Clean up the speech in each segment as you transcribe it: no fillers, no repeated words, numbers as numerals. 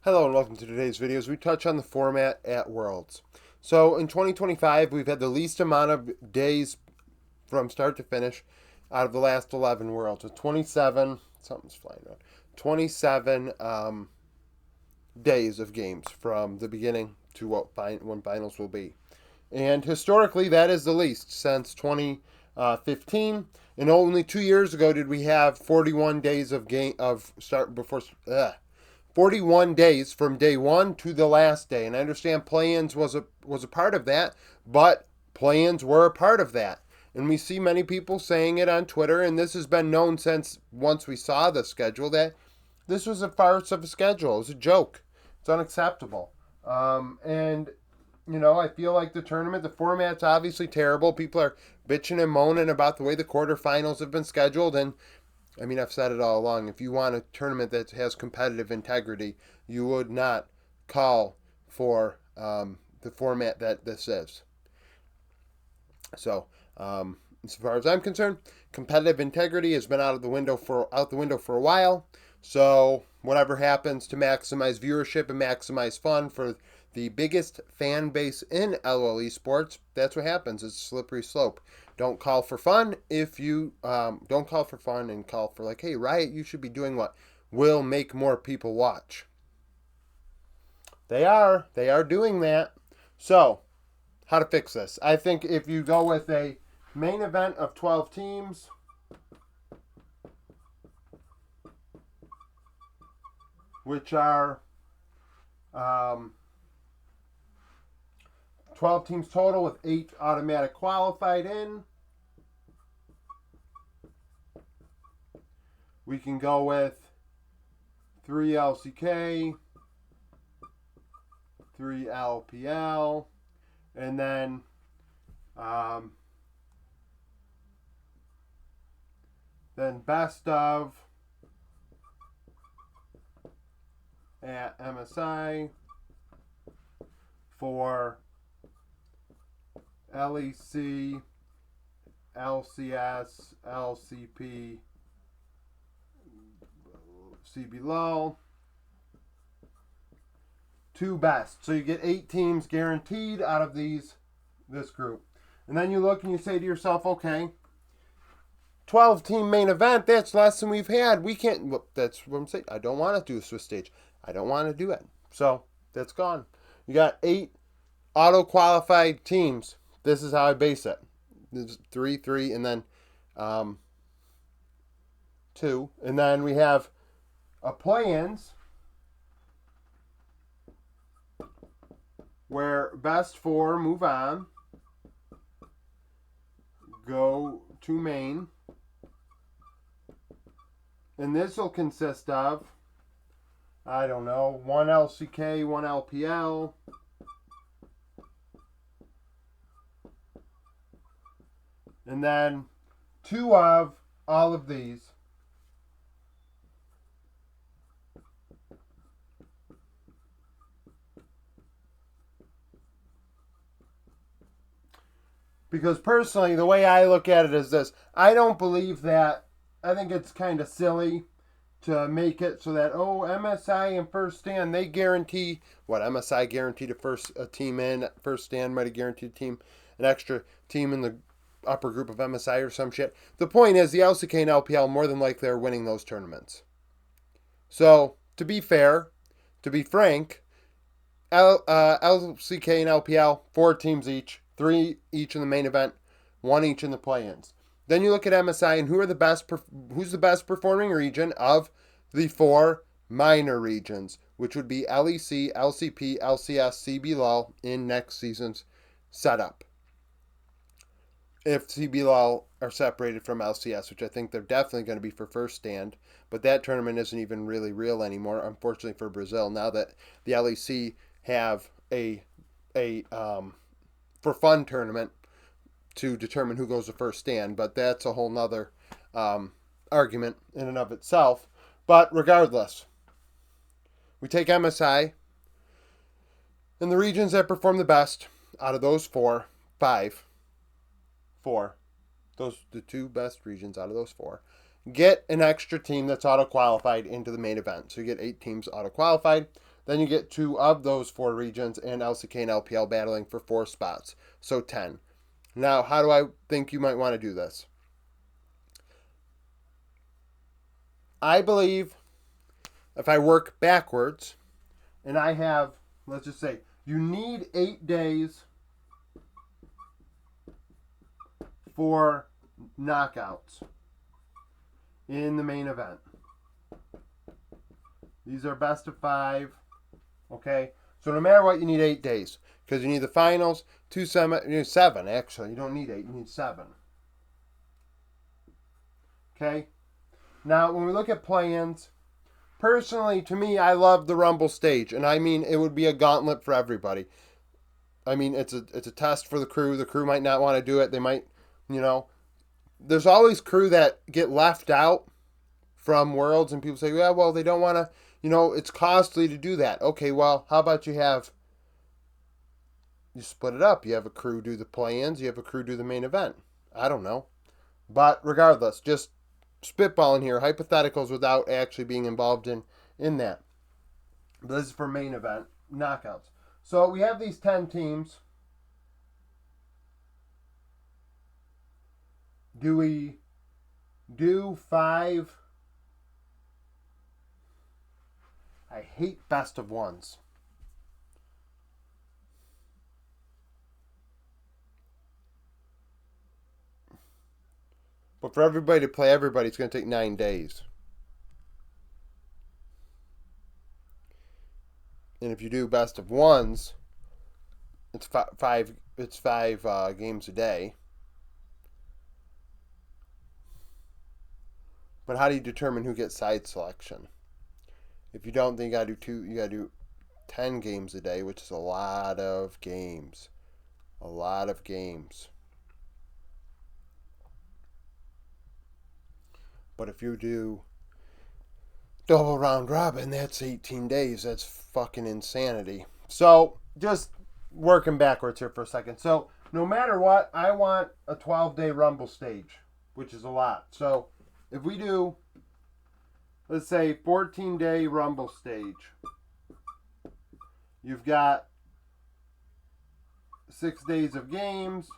Hello and welcome to today's video as we touch on the format at Worlds. So in 2025, we've had the least amount of days from start to finish out of the last 11 Worlds. With 27, something's flying around, 27 days of games from the beginning to when finals will be. And historically, that is the least since 2015. And only 2 years ago did we have 41 days of game of start before 41 days from day one to the last day. And I understand play-ins was a part of that, but play-ins were a part of that. And we see many people saying it on Twitter, and this has been known since once we saw the schedule, that this was a farce of a schedule. It was a joke. It's unacceptable. I feel like the format's obviously terrible. People are bitching and moaning about the way the quarterfinals have been scheduled, and I've said it all along. If you want a tournament that has competitive integrity, you would not call for the format that this is. So, as far as I'm concerned, competitive integrity has been out the window for a while. So, whatever happens to maximize viewership and maximize fun for the biggest fan base in LoL Esports, that's what happens. It's a slippery slope. Don't call for fun if you don't call for fun and call for hey, Riot, you should be doing what will make more people watch. They are doing that. So, how to fix this? I think if you go with a main event of 12 teams, which are 12 teams total with 8 automatic qualified in. We can go with 3 LCK, 3 LPL, and then best of at MSI for LEC, LCS, LCP, CBLOL, 2 best. So you get 8 teams guaranteed out of this group. And then you look and you say to yourself, okay, 12 team main event, that's less than we've had. We can't, that's what I'm saying. I don't want to do a Swiss stage. I don't want to do it. So that's gone. You got 8 auto qualified teams. This is how I base it. This is 3, and then 2. And then we have a play-ins where best 4 move on, go to main, and this will consist of, 1 LCK, 1 LPL, and then 2 of all of these. Because personally, the way I look at it is this. I don't believe that. I think it's kind of silly to make it so that, MSI and First Stand, they guarantee, MSI guaranteed a team in, First Stand might have guaranteed a team, an extra team in the upper group of MSI or some shit. The point is, the LCK and LPL more than likely are winning those tournaments. So, to be fair, to be frank, LCK and LPL, 4 teams each, 3 each in the main event, 1 each in the play-ins. Then you look at MSI and who's the best performing region of the 4 minor regions, which would be LEC, LCP, LCS, CBLOL in next season's setup. If CBLOL are separated from LCS, which I think they're definitely going to be for First Stand, but that tournament isn't even really real anymore, unfortunately for Brazil, now that the LEC have a for fun tournament to determine who goes to First Stand, but that's a whole nother argument in and of itself. But regardless, we take MSI, and the regions that perform the best out of those 4, the 2 best regions out of those 4, get an extra team that's auto-qualified into the main event. So you get 8 teams auto-qualified. Then you get 2 of those 4 regions and LCK and LPL battling for 4 spots. So 10. Now, how do I think you might want to do this? I believe if I work backwards and I have, let's just say, you need 8 days for knockouts in the main event. These are best of 5. Okay? So no matter what, you need 8 days. Because you need the finals, 7 actually. You don't need 8, you need 7. Okay? Now, when we look at play-ins, personally, to me, I love the Rumble stage. And I mean, it would be a gauntlet for everybody. I mean, it's a test for the crew. The crew might not want to do it. They might, there's always crew that get left out from Worlds, and people say, yeah, well, they don't want to, it's costly to do that. Okay, well, how about you split it up. You have a crew do the play-ins, you have a crew do the main event. I don't know. But regardless, just spitballing here, hypotheticals without actually being involved in that. But this is for main event, knockouts. So we have these 10 teams. Do we do 5? I hate best of ones. But for everybody to play everybody, it's going to take 9 days. And if you do best of ones, it's 5. It's 5 games a day. But how do you determine who gets side selection? If you don't, then you gotta do 2. You gotta do 10 games a day, which is a lot of games. A lot of games. But if you do double round robin, that's 18 days. That's fucking insanity. So, just working backwards here for a second. So, no matter what, I want a 12-day Rumble stage, which is a lot. So, if we do, let's say, 14-day Rumble stage, you've got 6 days of games,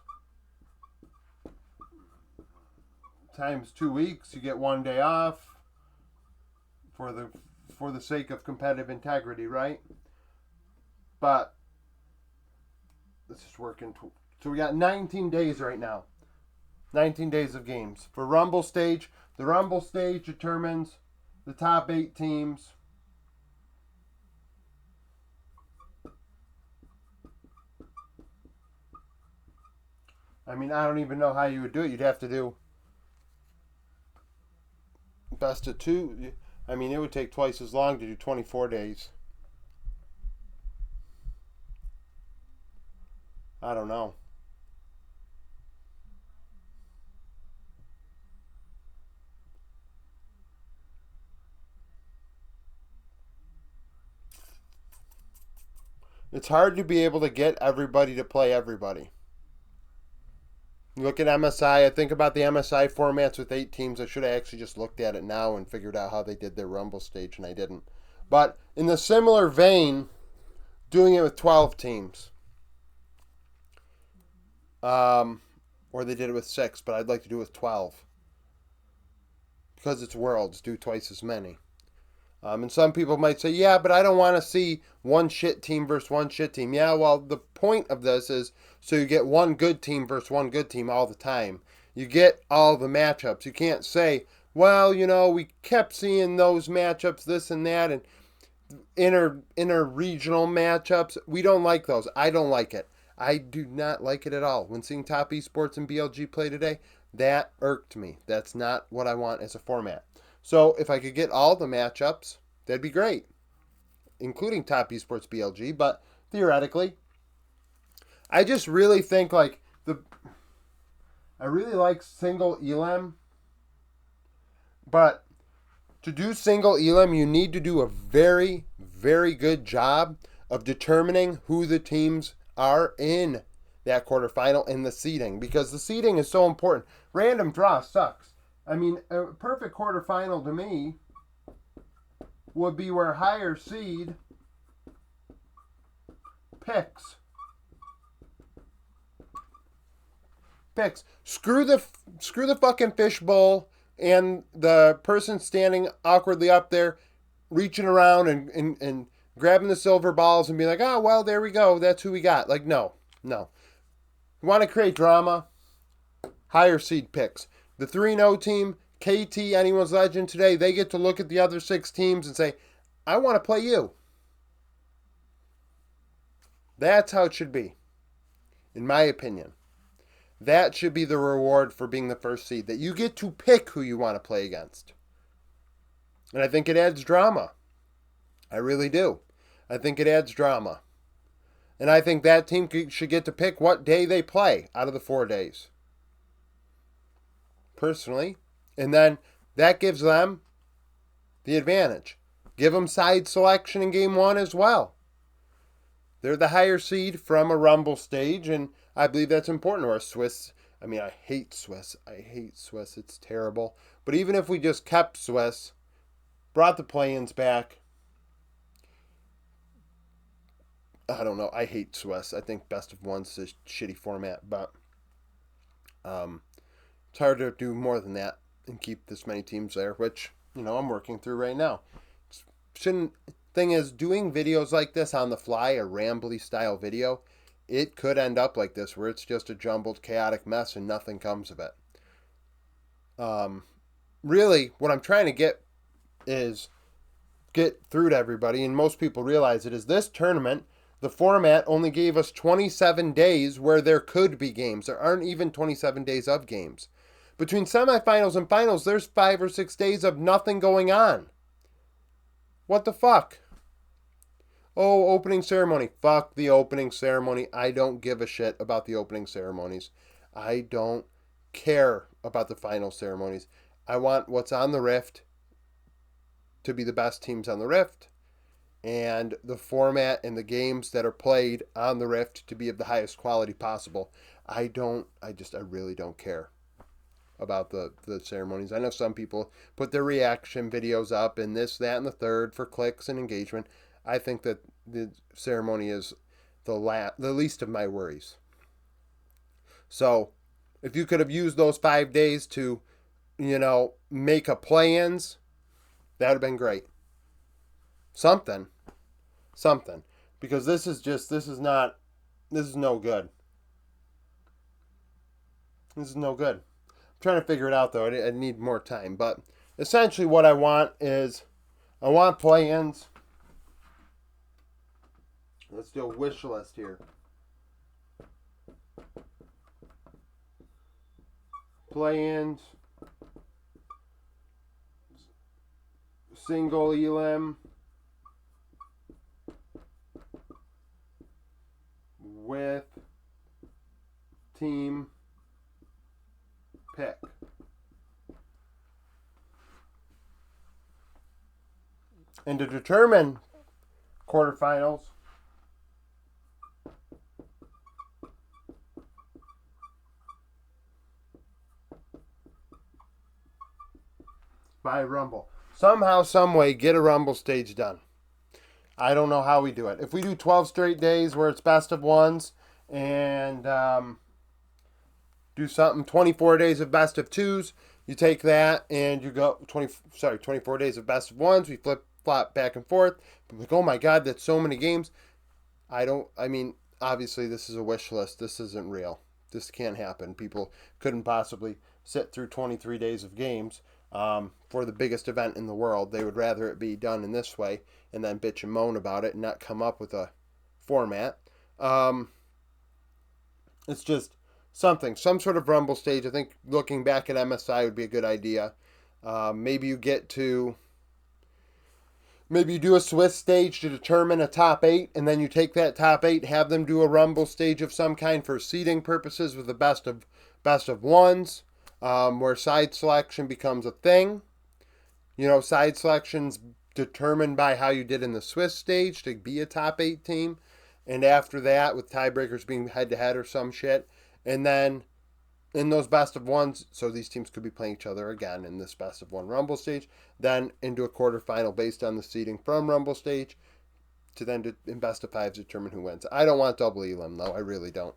times 2 weeks, you get 1 day off for the sake of competitive integrity, right? But let's just work in. So we got 19 days right now. 19 days of games for Rumble stage. The Rumble stage determines the top 8 teams. I mean, I don't even know how you would do it. You'd have to do best of 2. I mean, it would take twice as long to do 24 days. I don't know. It's hard to be able to get everybody to play everybody. Look at MSI. I think about the MSI formats with 8 teams. I should have actually just looked at it now and figured out how they did their Rumble stage, and I didn't. But in the similar vein, doing it with 12 teams. Or they did it with 6, but I'd like to do it with 12. Because it's Worlds, do twice as many. And some people might say, yeah, but I don't want to see one shit team versus one shit team. Yeah, well, the point of this is so you get one good team versus one good team all the time. You get all the matchups. You can't say, well, we kept seeing those matchups, this and that, and inter-regional matchups. We don't like those. I don't like it. I do not like it at all. When seeing Top Esports and BLG play today, that irked me. That's not what I want as a format. So if I could get all the matchups, that'd be great, including Top Esports BLG. But theoretically, I just really think I really like single elim. But to do single elim, you need to do a very, very good job of determining who the teams are in that quarterfinal and the seeding, because the seeding is so important. Random draw sucks. I mean, a perfect quarterfinal to me would be where higher seed Picks. Picks. Screw the fucking fishbowl and the person standing awkwardly up there, reaching around and grabbing the silver balls and being like, oh, well, there we go. That's who we got. Like, no. You want to create drama? Higher seed picks. The 3-0 team, KT, anyone's legend today, they get to look at the other 6 teams and say, I want to play you. That's how it should be, in my opinion. That should be the reward for being the first seed, that you get to pick who you want to play against. And I think it adds drama. I really do. I think it adds drama. And I think that team should get to pick what day they play out of the 4 days. Personally. And then that gives them the advantage. Give them side selection in game 1 as well. They're the higher seed from a Rumble stage, and I believe that's important. Or Swiss. I mean, I hate Swiss. It's terrible. But even if we just kept Swiss, brought the play-ins back, I don't know. I hate Swiss. I think best of one's a shitty format, but it's hard to do more than that and keep this many teams there, which, I'm working through right now. Thing is, doing videos like this on the fly, a rambly style video, it could end up like this, where it's just a jumbled, chaotic mess and nothing comes of it. Really, what I'm trying to get through to everybody, and most people realize it, is this tournament, the format only gave us 27 days where there could be games. There aren't even 27 days of games. Between semifinals and finals, there's 5 or 6 days of nothing going on. What the fuck? Oh, opening ceremony. Fuck the opening ceremony. I don't give a shit about the opening ceremonies. I don't care about the final ceremonies. I want what's on the Rift to be the best teams on the Rift, and the format and the games that are played on the Rift to be of the highest quality possible. I really don't care about the ceremonies. I know some people put their reaction videos up and this, that, and the third for clicks and engagement. I think that the ceremony is the least of my worries. So, if you could have used those 5 days to, make a play-ins, that would have been great. Something. Because this is no good. This is no good. I'm trying to figure it out, though. I need more time. But essentially what I want is, I want play-ins. Let's do a wish list here. Play-ins. Single elim. With team pick. And to determine quarterfinals, by Rumble. Somehow, some way, get a Rumble stage done. I don't know how we do it. If we do 12 straight days where it's best of ones and do something 24 days of best of twos, you take that and you go 24 days of best of ones. We flip-flop back and forth. Like, oh my God, that's so many games. Obviously this is a wish list. This isn't real. This can't happen. People couldn't possibly sit through 23 days of games for the biggest event in the world. They would rather it be done in this way and then bitch and moan about it and not come up with a format. It's just some sort of Rumble stage. I think looking back at MSI would be a good idea. Maybe you do a Swiss stage to determine a top 8, and then you take that top 8, have them do a Rumble stage of some kind for seeding purposes with the best of ones, where side selection becomes a thing. Side selection's determined by how you did in the Swiss stage to be a top 8 team, and after that, with tiebreakers being head-to-head or some shit, and then in those best of ones, so these teams could be playing each other again in this best of one Rumble stage, then into a quarterfinal based on the seeding from Rumble stage, to then in best of fives determine who wins. I don't want double elim though. I really don't.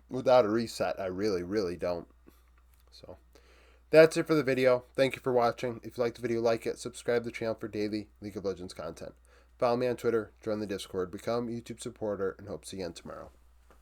Without a reset, I really don't. So that's it for the video. Thank you for watching. If you like the video, like it. Subscribe to the channel for daily League of Legends content. Follow me on Twitter, join the Discord, become a YouTube supporter, and hope to see you again tomorrow.